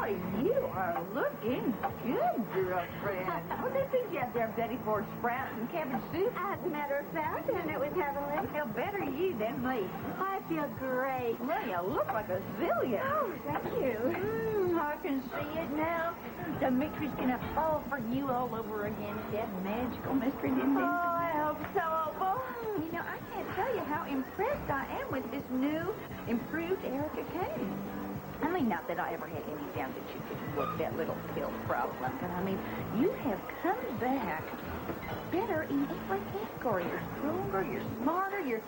Boy, you are looking good, girlfriend. What they think you have there, Betty, for sprouts and cabbage soup? As a matter of fact, and it was heavenly. Well, better you than me. I feel great. Well, you look like a zillion. Oh, thank you. I can see it now. The mixture's gonna fall for you all over again. That magical mystery, didn't it? Oh, I hope so, Opal. You know, I can't tell you how impressed I am with this new, improved Erica Kane. I mean, not that I ever had any doubt that you could work that little pill problem, but I mean, you have come back better in every category. You're stronger, you're smarter, you're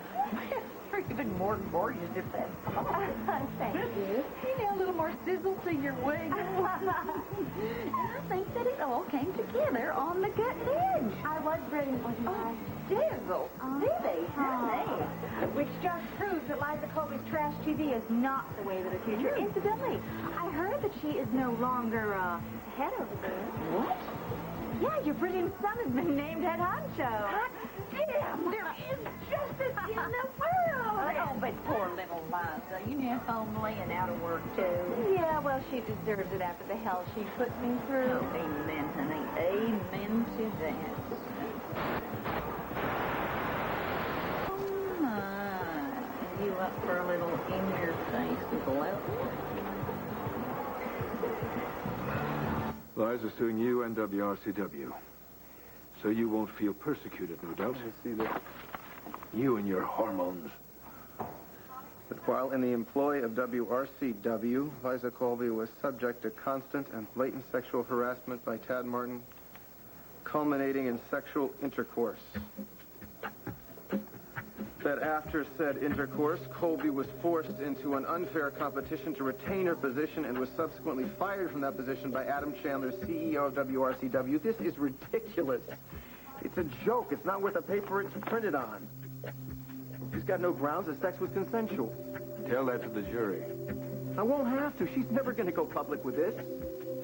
even more gorgeous if that's possible. Thank you. You know, a little more sizzle to your wig. I think that it all came together on the gut edge. I was brilliant, wasn't I? Sizzle. Diddy, honey. Which just proves that Liza Colby's trash TV is not the way of the future. Incidentally, I heard that she is no longer head over there. What? Yeah, your brilliant son has been named head honcho. Hot damn, there is justice in the world. Oh, but poor little Liza. You know, home laying out of work, too. Yeah, well, she deserves it after the hell she put me through. Oh, amen, honey. Amen to that. Oh, my. You up for a little in-your-face glow? Liza's suing you and WRCW. So you won't feel persecuted, no doubt. I see that. You and your hormones. But while in the employ of WRCW, Liza Colby was subject to constant and blatant sexual harassment by Tad Martin, culminating in sexual intercourse. That after said intercourse, Colby was forced into an unfair competition to retain her position and was subsequently fired from that position by Adam Chandler, CEO of WRCW. This is ridiculous. It's a joke. It's not worth the paper it's printed on. She's got no grounds. The sex was consensual. Tell that to the jury. I won't have to. She's never going to go public with this.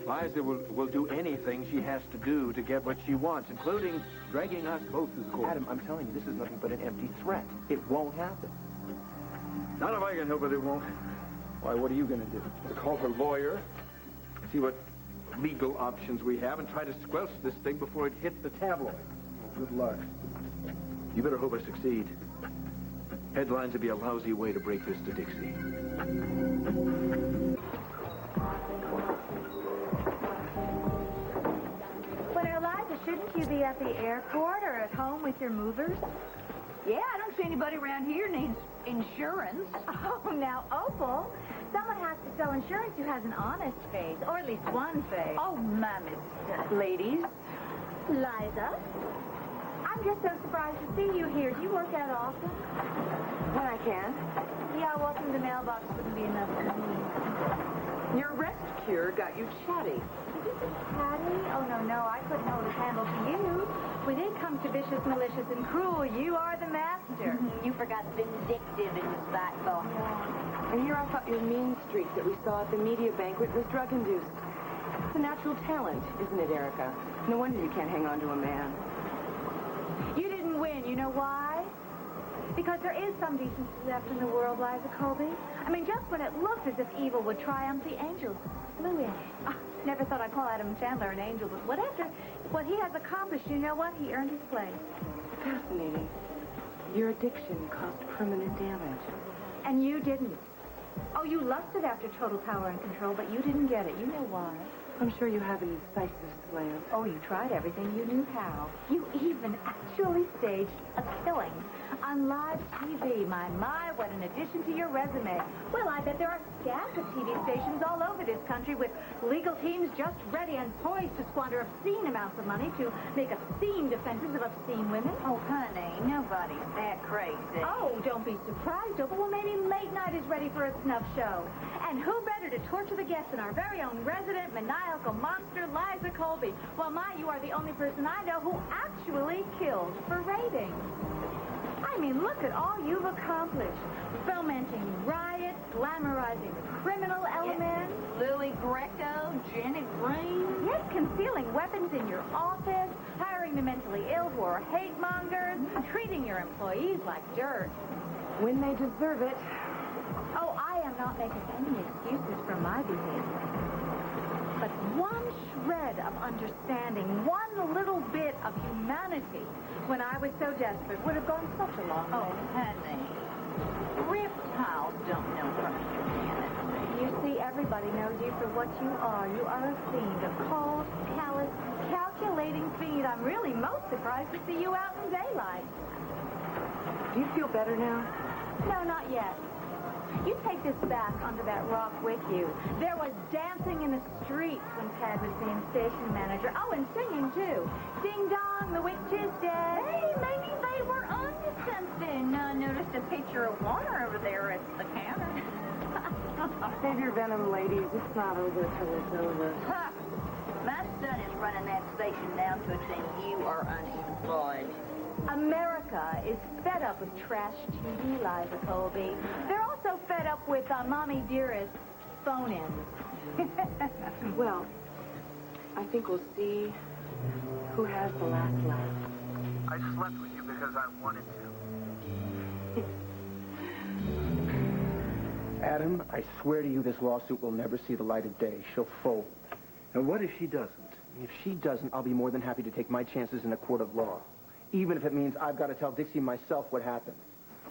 Liza will do anything she has to do to get what she wants, including dragging us both to the court. Adam, I'm telling you, this is nothing but an empty threat. It won't happen. Not if I can help it, it won't. Why, what are you going to do? I'll call her lawyer, see what legal options we have, and try to squelch this thing before it hits the tabloid. Good luck. You better hope I succeed. Headlines would be a lousy way to break this to Dixie. Shouldn't you be at the airport or at home with your movers? Yeah, I don't see anybody around here needs insurance. Oh, now, Opal, someone has to sell insurance who has an honest face, or at least one face. Oh, mammy. Ladies. Liza, I'm just so surprised to see you here. Do you work out often? When I can. Yeah, walking the mailbox wouldn't be enough for me. Your rest cure got you chatty. Patty? Oh, no, I couldn't hold a candle to you. When it comes to vicious, malicious, and cruel, you are the master. You forgot vindictive and spiteful. And here I thought your mean streak that we saw at the media banquet was drug-induced. It's a natural talent, isn't it, Erica? No wonder you can't hang on to a man. You didn't win. You know why? Because there is some decency left in the world, Liza Colby. I mean, just when it looked as if evil would triumph, the angels flew in. Never thought I'd call Adam Chandler an angel, but what he has accomplished, you know what? He earned his place. Fascinating. Your addiction caused permanent damage. And you didn't. Oh, you lusted after total power and control, but you didn't get it. You know why? I'm sure you have an incisive plan. Oh, you tried everything you knew how. You even actually staged a killing on live TV. My, what an addition to your resume. Well, I bet there are scats of TV stations all over this country with legal teams just ready and poised to squander obscene amounts of money to make obscene defenses of obscene women. Oh, honey, nobody's that crazy. Oh, don't be surprised, Opal. Well, maybe late night is ready for a snuff show. And who better to torture the guests than our very own resident maniacal monster, Liza Colby? Well, you are the only person I know who actually killed for ratings. I mean, look at all you've accomplished. Fomenting riots, glamorizing criminal elements. Yes. Lily Greco, Janet Green. Yes, concealing weapons in your office, hiring the mentally ill who are hate mongers, treating your employees like dirt. When they deserve it. Oh, I am not making any excuses for my behavior. But one shred of understanding, one little bit of humanity, when I was so desperate, would have gone such a long way. Oh, honey. Reptiles don't know from humanity. You see, everybody knows you for what you are. You are a fiend, a cold, callous, calculating fiend. I'm really most surprised to see you out in daylight. Do you feel better now? No, not yet. You take this back onto that rock with you. There was dancing in the streets when Tad was being station manager. Oh, and singing, too. Ding dong, the witch is dead. Hey, maybe they were onto something. I noticed a pitcher of water over there at the counter. Save your venom, ladies. It's not over till it's over. Ha! My son is running that station now to a thing you are unemployed. America is fed up with trash TV, Liza Colby. They're also fed up with Mommy Dearest phone-ins. Well, I think we'll see who has the last laugh. I slept with you because I wanted to. Adam, I swear to you this lawsuit will never see the light of day. She'll fold. And what if she doesn't? If she doesn't, I'll be more than happy to take my chances in a court of law. Even if it means I've got to tell Dixie myself what happened.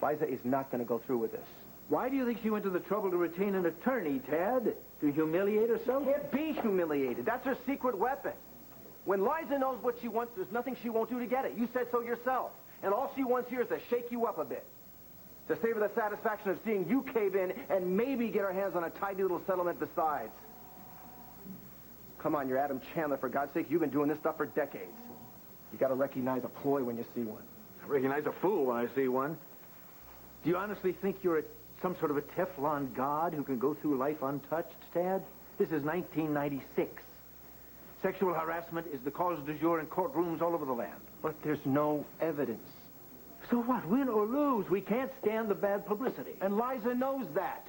Liza is not going to go through with this. Why do you think she went to the trouble to retain an attorney, Tad? To humiliate herself? She can't be humiliated. That's her secret weapon. When Liza knows what she wants, there's nothing she won't do to get it. You said so yourself. And all she wants here is to shake you up a bit. To save her the satisfaction of seeing you cave in and maybe get her hands on a tidy little settlement besides. Come on, you're Adam Chandler. For God's sake, you've been doing this stuff for decades. You got to recognize a ploy when you see one. I recognize a fool when I see one. Do you honestly think you're some sort of a Teflon god who can go through life untouched, Tad? This is 1996. Sexual harassment is the cause du jour in courtrooms all over the land. But there's no evidence. So what? Win or lose, we can't stand the bad publicity. And Liza knows that.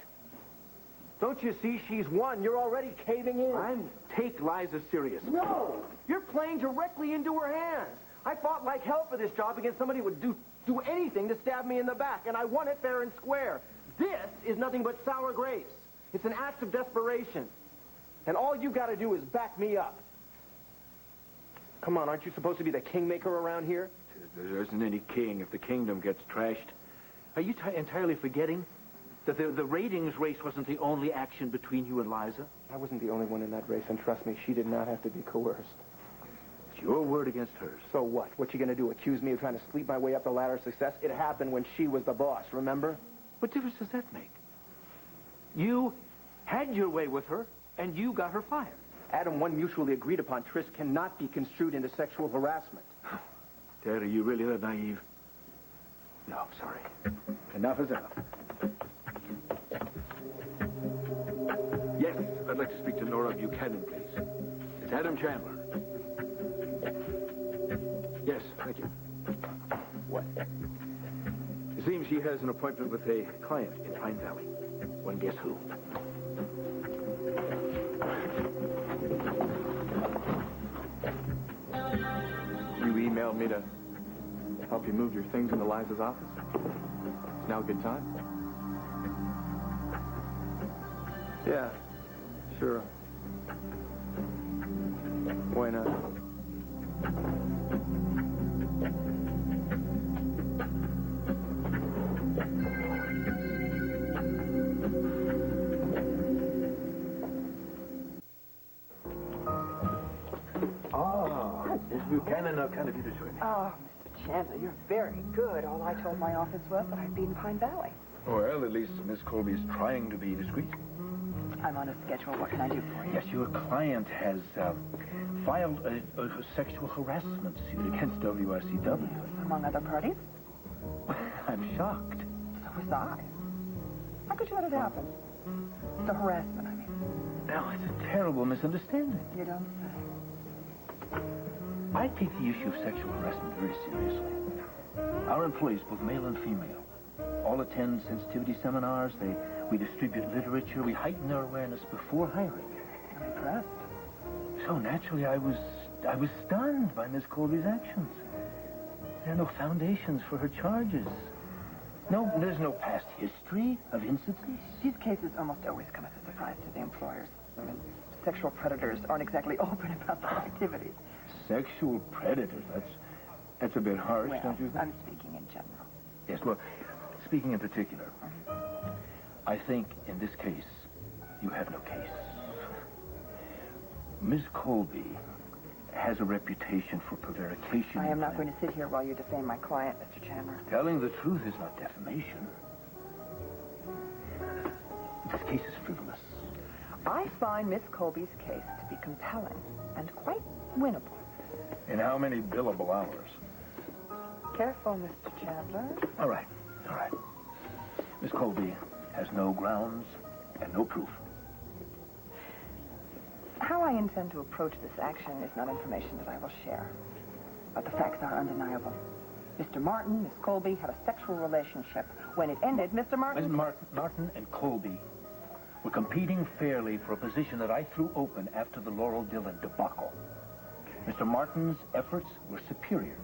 Don't you see? She's won. You're already caving in. Take Liza serious. No! You're playing directly into her hands. I fought like hell for this job against somebody who would do anything to stab me in the back, and I won it fair and square. This is nothing but sour grapes. It's an act of desperation. And all you got to do is back me up. Come on, aren't you supposed to be the kingmaker around here? There isn't any king if the kingdom gets trashed. Are you entirely forgetting that the ratings race wasn't the only action between you and Liza? I wasn't the only one in that race, and trust me, she did not have to be coerced. It's your word against hers. So what? What you gonna do, accuse me of trying to sleep my way up the ladder of success? It happened when she was the boss, remember? What difference does that make? You had your way with her, and you got her fired. Adam, one mutually agreed upon tryst cannot be construed into sexual harassment. Dad, are you really that naive? No, sorry. Enough is enough. Yes, I'd like to speak to Nora Buchanan, please. It's Adam Chandler. Yes, thank you. What? It seems she has an appointment with a client in Pine Valley. One guess who? You emailed me to help you move your things into Liza's office. Is now a good time? Yeah, sure. Why not? Miss Buchanan, how kind of you to join me. Oh, Mr. Chandler, you're very good. All I told my office was that I'd be in Pine Valley. Well, at least Miss Colby's trying to be discreet. I'm on a schedule. What can I do for you? Yes, your client has filed a sexual harassment suit against WRCW. Among other parties? I'm shocked. So was I. How could you let it happen? The harassment, I mean. Now, it's a terrible misunderstanding. You don't say. I take the issue of sexual harassment very seriously. Our employees, both male and female, all attend sensitivity seminars. We distribute literature. We heighten their awareness before hiring. I'm impressed. So naturally, I was stunned by Miss Colby's actions. There are no foundations for her charges. No, there's no past history of incidents. These cases almost always come as a surprise to the employers. I mean, sexual predators aren't exactly open about their activities. Sexual predators? That's a bit harsh, Well, don't you think? I'm speaking in general. Yes, well, speaking in particular, I think in this case, you have no case. Miss Colby has a reputation for prevarication. I am not going to sit here while you defame my client, Mr. Chandler. Telling the truth is not defamation. This case is frivolous. I find Miss Colby's case to be compelling and quite winnable. In how many billable hours? Careful, Mr. Chandler. All right. Miss Colby has no grounds and no proof. How I intend to approach this action is not information that I will share. But the facts are undeniable. Mr. Martin, Miss Colby had a sexual relationship. When it ended, Mr. Martin... Martin and Colby were competing fairly for a position that I threw open after the Laurel Dillon debacle. Mr. Martin's efforts were superior,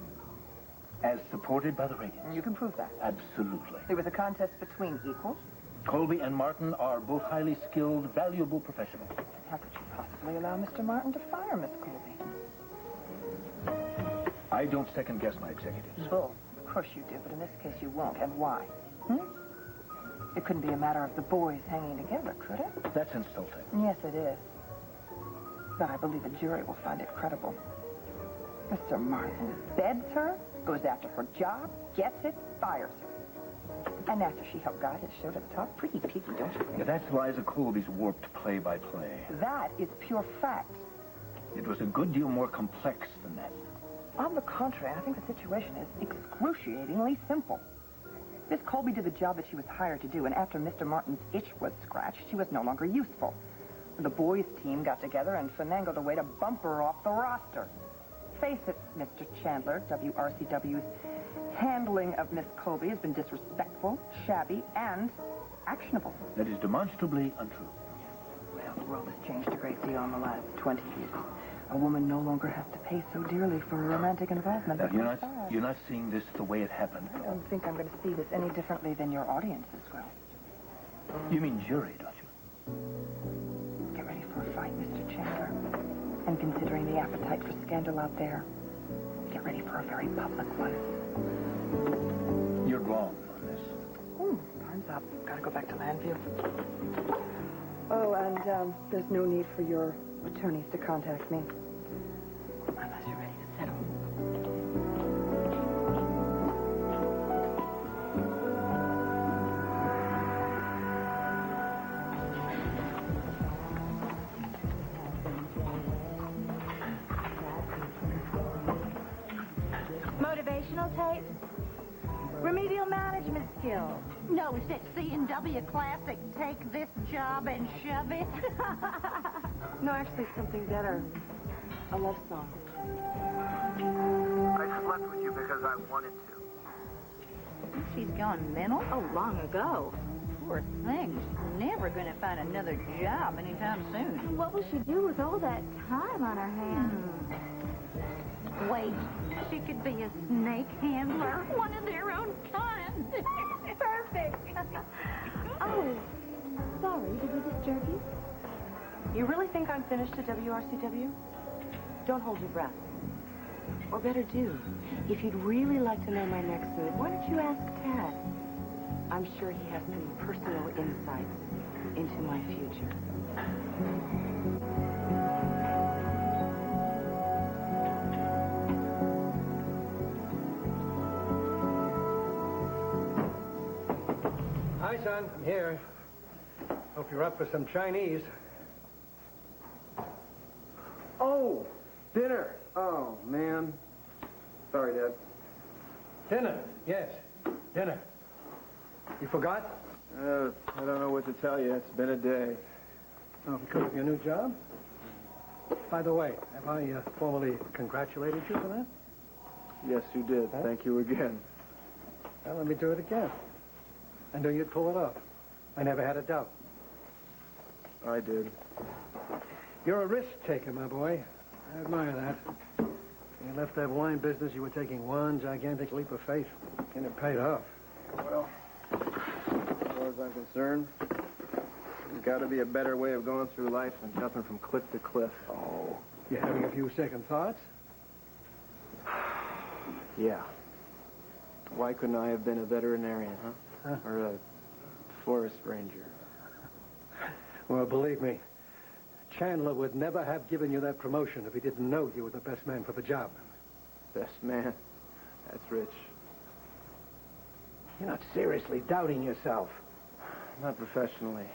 as supported by the ratings. You can prove that. Absolutely. It was a contest between equals. Colby and Martin are both highly skilled, valuable professionals. How could you possibly allow Mr. Martin to fire Miss Colby? I don't second-guess my executives. Bull. Of course you do, but in this case you won't. And why? It couldn't be a matter of the boys hanging together, could it? That's insulting. Yes, it is. But I believe a jury will find it credible. Mr. Martin beds her, goes after her job, gets it, fires her. And after she helped guide his show to the top, pretty peaky, don't you think? Yeah, that's Liza Colby's warped play-by-play. That is pure fact. It was a good deal more complex than that. On the contrary, I think the situation is excruciatingly simple. Miss Colby did the job that she was hired to do, and after Mr. Martin's itch was scratched, she was no longer useful. The boys' team got together and finagled a way to bump her off the roster. Face it, Mr. Chandler, WRCW's handling of Miss Colby has been disrespectful, shabby, and actionable. That is demonstrably untrue. Well, the world has changed a great deal in the last 20 years. A woman no longer has to pay so dearly for a romantic involvement. Now, you're not seeing this the way it happened. I don't think I'm going to see this any differently than your audiences will. You mean jury, don't you? Get ready for a fight, Mr. Chandler. And considering the appetite for scandal out there, get ready for a very public one. You're wrong on this. Time's up. Gotta go back to Landview. Oh, and there's no need for your attorneys to contact me. Unless you're ready to settle. Motivational tapes? Remedial management skills? No, is that C&W classic, take this job and shove it? No, actually, something better. A love song. I slept with you because I wanted to. She's gone mental? Oh, long ago. Poor thing. She's never going to find another job anytime soon. What will she do with all that time on her hands? Wait, she could be a snake handler, one of their own kind. Perfect. Oh, sorry, did we disturb you? You really think I'm finished at WRCW? Don't hold your breath. Or better do. If you'd really like to know my next move, why don't you ask Tad? I'm sure he has some personal insights into my future. Hi, son. I'm here. Hope you're up for some Chinese. Oh, dinner. Oh, man. Sorry, Dad. Dinner. Yes, dinner. You forgot? I don't know what to tell you. It's been a day. Oh, because of your new job? By the way, have I formally congratulated you for that? Yes, you did. Huh? Thank you again. Well, let me do it again. I knew you'd pull it off. I never had a doubt. I did. You're a risk taker, my boy. I admire that. When you left that wine business, you were taking one gigantic leap of faith, and it paid off. Well, as I'm concerned. There's got to be a better way of going through life than jumping from cliff to cliff. Oh, you having a few second thoughts? Yeah. Why couldn't I have been a veterinarian, huh? Or a forest ranger? Well, believe me, Chandler would never have given you that promotion if he didn't know you were the best man for the job. Best man? That's rich. You're not seriously doubting yourself. Not professionally.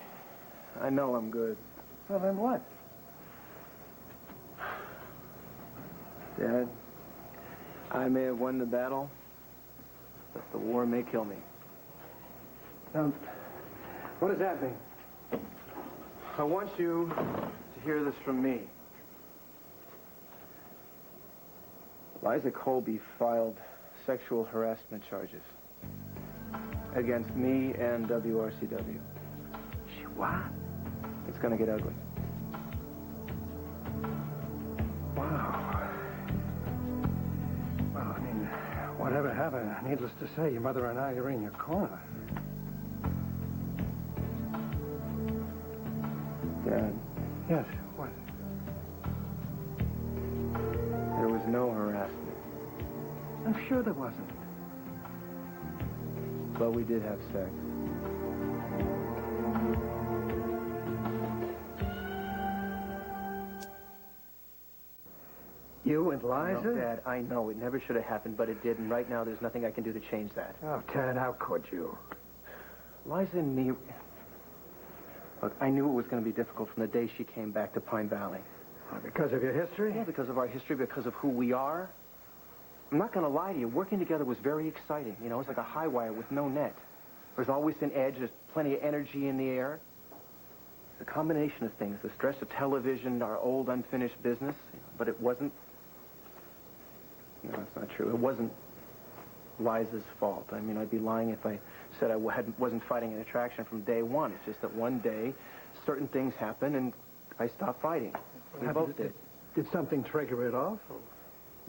I know I'm good. Well, then what? Dad, I may have won the battle, but the war may kill me. Now, what does that mean? I want you to hear this from me. Liza Colby filed sexual harassment charges against me and WRCW. She what? It's going to get ugly. Wow. Well, I mean, whatever happened, needless to say, your mother and I are in your corner. Dad, Yes, what? there was no harassment, I'm sure there wasn't. but we did have sex. You and Liza? No, Dad, I know it never should have happened, but it did, and right now there's nothing I can do to change that. Oh, Ted, how could you? Liza and me... Look, I knew it was going to be difficult from the day she came back to Pine Valley. Because of your history? Yeah, because of our history, because of who we are. I'm not going to lie to you. Working together was very exciting. You know, it's like a high wire with no net. There's always an edge. There's plenty of energy in the air. It's a combination of things. The stress of television, our old unfinished business. But it wasn't... No, it's not true. It wasn't Liza's fault. I mean, I'd be lying if I said I wasn't fighting an attraction from day one. It's just that one day, certain things happened, and I stopped fighting. We both did. Did something trigger it off? Or?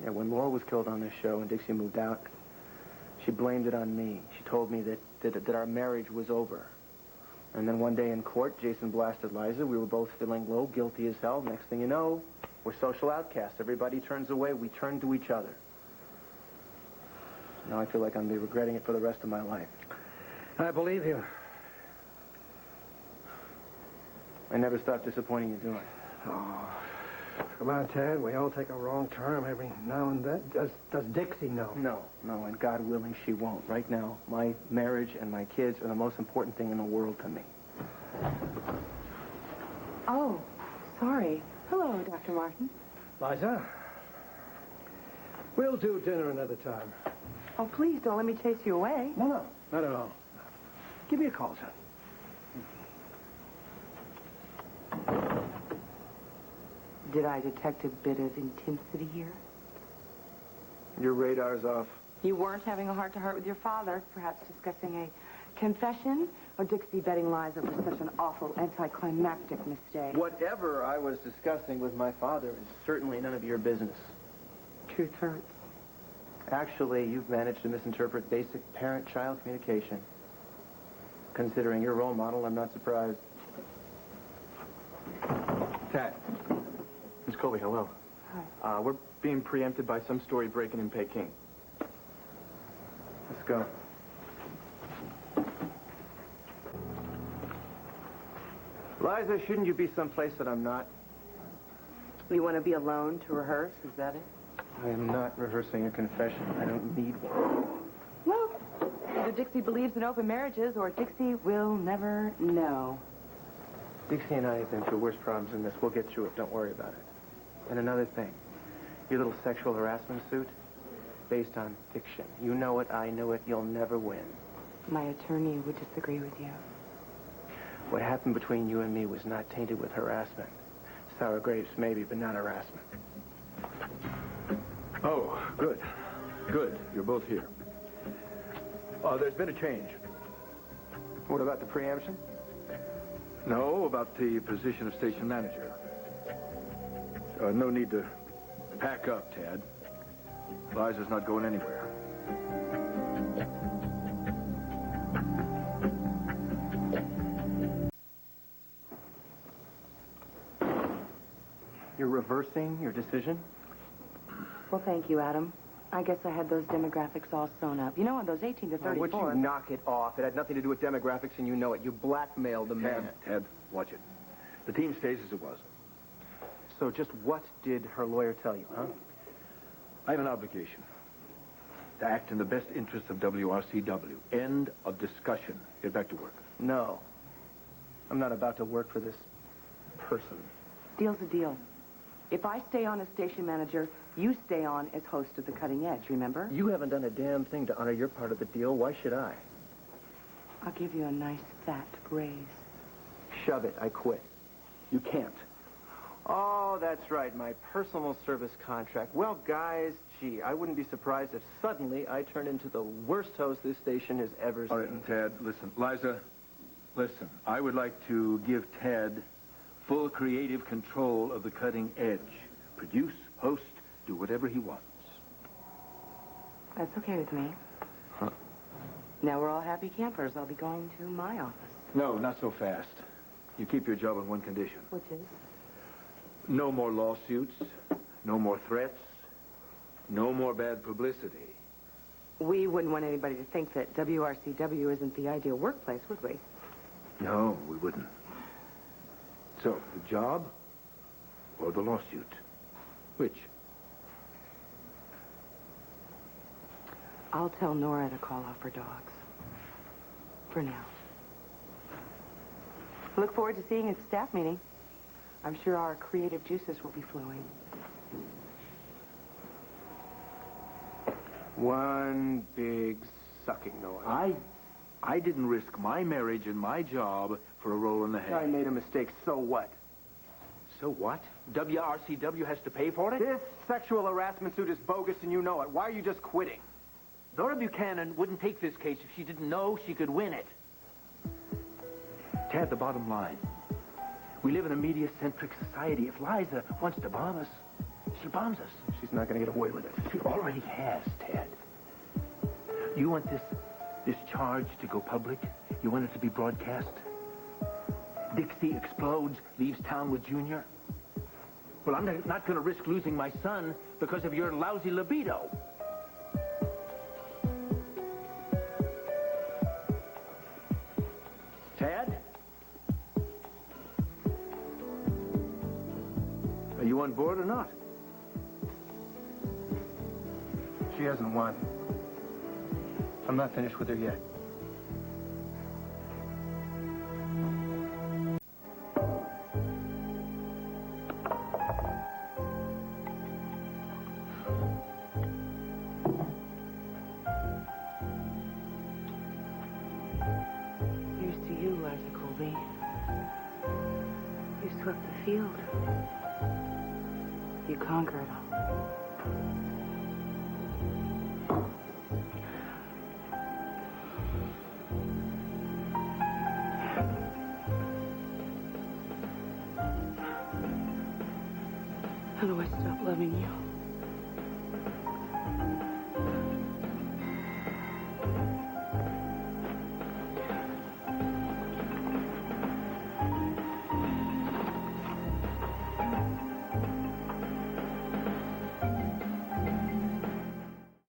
Yeah, when Laura was killed on this show and Dixie moved out, she blamed it on me. She told me that our marriage was over. And then one day in court, Jason blasted Liza. We were both feeling low, guilty as hell. Next thing you know, we're social outcasts. Everybody turns away. We turn to each other. Now I feel like I'm going to be regretting it for the rest of my life. I believe you. I never stop disappointing you, do I? Oh, come on, Ted. We all take a wrong turn every now and then. Does Dixie know? No, and God willing, she won't. Right now, my marriage and my kids are the most important thing in the world to me. Oh, sorry. Hello, Dr. Martin. Liza, we'll do dinner another time. Oh, please don't let me chase you away. No, not at all. Give me a call, son. Did I detect a bit of intensity here? Your radar's off. You weren't having a heart-to-heart with your father, perhaps discussing a confession, or Dixie betting Liza was such an awful anticlimactic mistake? Whatever I was discussing with my father is certainly none of your business. Truth hurts. Actually, you've managed to misinterpret basic parent-child communication. Considering your role model, I'm not surprised. Ted. Miss Colby, hello. Hi. We're being preempted by some story breaking in Peking. Let's go. Liza, shouldn't you be someplace that I'm not? You want to be alone to rehearse? Is that it? I am not rehearsing a confession. I don't need one. Well, either Dixie believes in open marriages or Dixie will never know. Dixie and I have been through worse problems than this. We'll get through it. Don't worry about it. And another thing. Your little sexual harassment suit, based on fiction. You know it, I know it, you'll never win. My attorney would disagree with you. What happened between you and me was not tainted with harassment. Sour grapes, maybe, but not harassment. Oh, good. Good. You're both here. There's been a change. What about the preemption? No, about the position of station manager. No need to pack up, Tad. Liza's not going anywhere. You're reversing your decision? Well, thank you, Adam. I guess I had those demographics all sewn up. You know, on those 18 to 34... Would you knock it off? It had nothing to do with demographics, and you know it. You blackmailed the man. Ted, watch it. The team stays as it was. So just what did her lawyer tell you, huh? I have an obligation to act in the best interest of WRCW. End of discussion. Get back to work. No. I'm not about to work for this person. Deal's a deal. If I stay on as station manager, you stay on as host of The Cutting Edge, remember? You haven't done a damn thing to honor your part of the deal. Why should I? I'll give you a nice fat raise. Shove it. I quit. You can't. Oh, that's right. My personal service contract. Well, guys, gee, I wouldn't be surprised if suddenly I turned into the worst host this station has ever seen. All right, Ted, listen. Liza, listen. I would like to give Ted full creative control of The Cutting Edge. Produce, host, do whatever he wants. That's okay with me. Huh. Now we're all happy campers. I'll be going to my office. No, not so fast. You keep your job on one condition. Which is? No more lawsuits, no more threats, no more bad publicity. We wouldn't want anybody to think that WRCW isn't the ideal workplace, would we? No, we wouldn't. So, the job or the lawsuit? Which? I'll tell Nora to call off her dogs. For now. Look forward to seeing you at the staff meeting. I'm sure our creative juices will be flowing. One big sucking noise. I didn't risk my marriage and my job for a roll in the hay. I made a mistake. So what? So what? WRCW has to pay for it? This sexual harassment suit is bogus, and you know it. Why are you just quitting? Nora Buchanan wouldn't take this case if she didn't know she could win it. Tad, the bottom line. We live in a media-centric society. If Liza wants to bomb us, she bombs us. She's not going to get away with it. She already has, Ted. You want this charge to go public? You want it to be broadcast? Dixie explodes, leaves town with Junior? Well, I'm not going to risk losing my son because of your lousy libido. Tad? Are you on board or not? She hasn't won. I'm not finished with her yet. Here's to you, Liza Colby. You swept the field. You conquered. How do I stop loving you?